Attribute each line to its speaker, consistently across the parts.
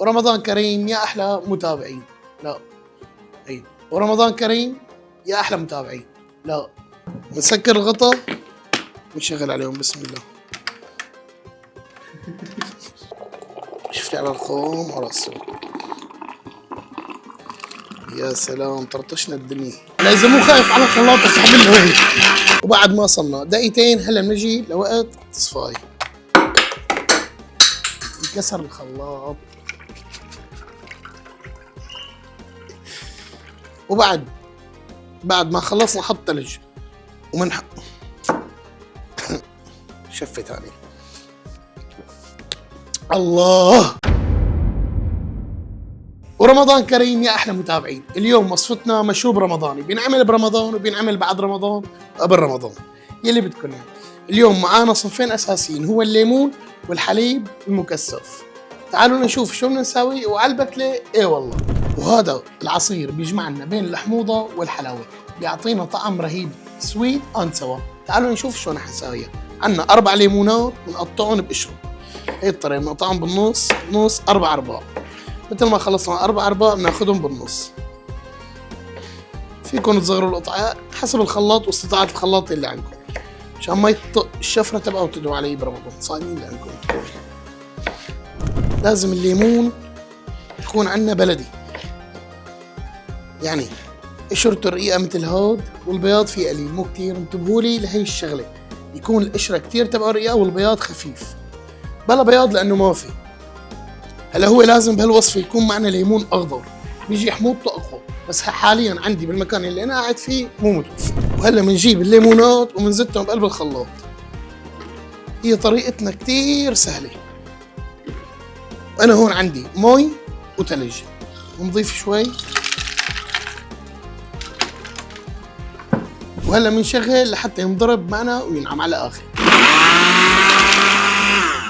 Speaker 1: ورمضان كريم يا احلى متابعين. لا عيد. ورمضان كريم يا احلى متابعين. لا. نسكر الغطا ونشغل عليهم بسم الله. شفتي على القوام على الصوت. يا سلام طرطشنا الدنيا. لا اذا مو خايف على الخلاط اسحب له هيك. وبعد ما صلنا دقيقتين هلا بنجي لوقت تصفاي. انكسر الخلاط. وبعد ما خلصنا حط ثلج شفت عليه. الله. ورمضان كريم يا احلى متابعين. اليوم وصفتنا مشروب رمضاني بينعمل برمضان وبينعمل بعد رمضان وقبل رمضان يلي بدكم. اليوم معانا صنفين اساسيين هو الليمون والحليب المكثف. تعالوا نشوف شو بدنا نساوي وعلى البتله ايه والله. وهذا العصير بيجمعنا بين الحموضه والحلاوه بيعطينا طعم رهيب سويت اند سوا. تعالوا نشوف شو رح نساويها. عندنا 4 ليمونات بنقطعهم بقشرهم. هي الطريقه بنقطعهم بالنص نص 4 أرباع. مثل ما خلصنا 4 أرباع بناخذهم بالنص. فيكم تصغروا القطعه حسب الخلاط واستطاعه الخلاط اللي عندكم عشان ما يطق الشفره تبعه وتدعوا علي برمضان. صايمين اللي عندكم. لازم الليمون يكون عندنا بلدي، يعني قشرته رقيقه مثل هود والبياض فيه قليل مو كتير. انتبهوا لي لهي الشغله، يكون القشره كتير تبعه رقيقه والبياض خفيف. بلا بياض لانه ما في. هلا هو لازم بهالوصفه يكون معنا ليمون اخضر بيجي حموضته اقوى، بس حاليا عندي بالمكان اللي انا قاعد فيه مو متوفر. وهلا بنجيب الليمونات وبنزتهم بقلب الخلاط. هي طريقتنا كتير سهله. انا هون عندي مي وثلج ونضيف شوي. وهلا بنشغل لحتى ينضرب معنا وينعم على الاخر.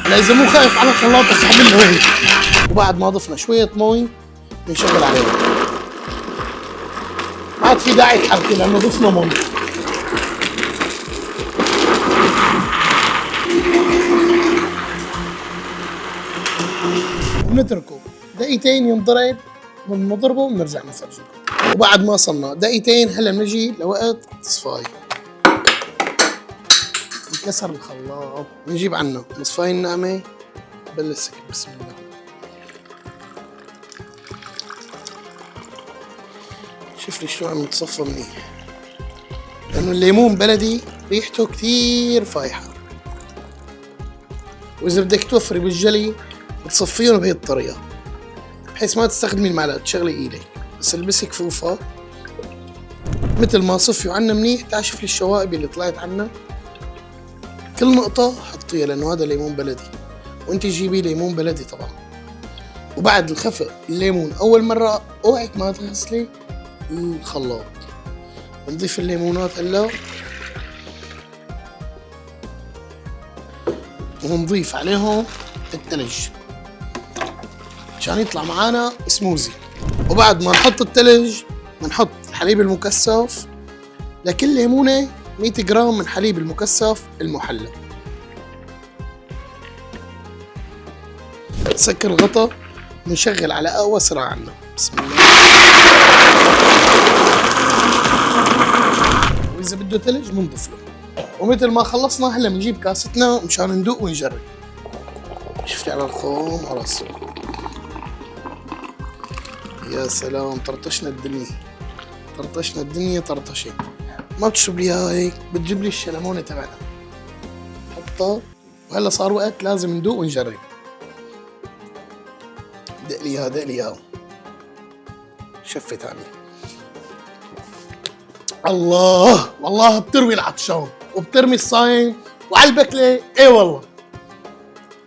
Speaker 1: هلا اذا مو خايف على الخلاط اسحب له هيك. وبعد ما ضفنا شويه مي بنشغل عليها. ما عاد في داعي تحركي لانه ضفنا مي. بنتركه دقيقتين ينضرب. من نضربه بنرجع نفرجيكم. وبعد ما صلنا دقيقتين هلا بنجي لوقت تصفاي. انكسر الخلاط بنجيب عنا مصفاية الناعمة بلش سكر بسم الله. شوف لي شلون عم يتصفى منيح لأنه الليمون بلدي ريحته كتير فايحة. وإذا بدك توفري بالجلي بتصفيهم بهي الطريقة بحيث ما تستخدمي المعلقة تشغلي ايدك بس البسي كفوفها. مثل ما صفيوا عنا منيح. تعال شوف لي الشوائب اللي طلعت عنا. كل نقطة حطيها لأنه هذا ليمون بلدي وانت جيبي ليمون بلدي طبعا. وبعد الخفق الليمون أول مرة اوعك ما تغسلي الخلاط. نضيف الليمونات هلا ونضيف عليهم الثلج عشان يطلع معانا سموزي. وبعد ما نحط الثلج بنحط الحليب المكثف. لكل ليمونة 100 جرام من حليب المكثف المحلى. نسكر الغطا ونشغل على أقوى سرعة عنا بسم الله. وإذا بده ثلج بنضيف له. ومثل ما خلصنا هلا بنجيب كاستنا مشان ندوق ونجرب. شفتي على القوام على الصوت. يا سلام طرطشنا الدنيا. طرطشنا الدنيا طرطشة. ما بتشرب لي اياها هيك بتجيب لي الشلمونة تبعنا حطها. وهلا صار وقت لازم ندوق ونجرب. دق لي اياها شفت عني. الله والله بتروي العطشان وبترمي الصايم وعلى البكلة ايه والله.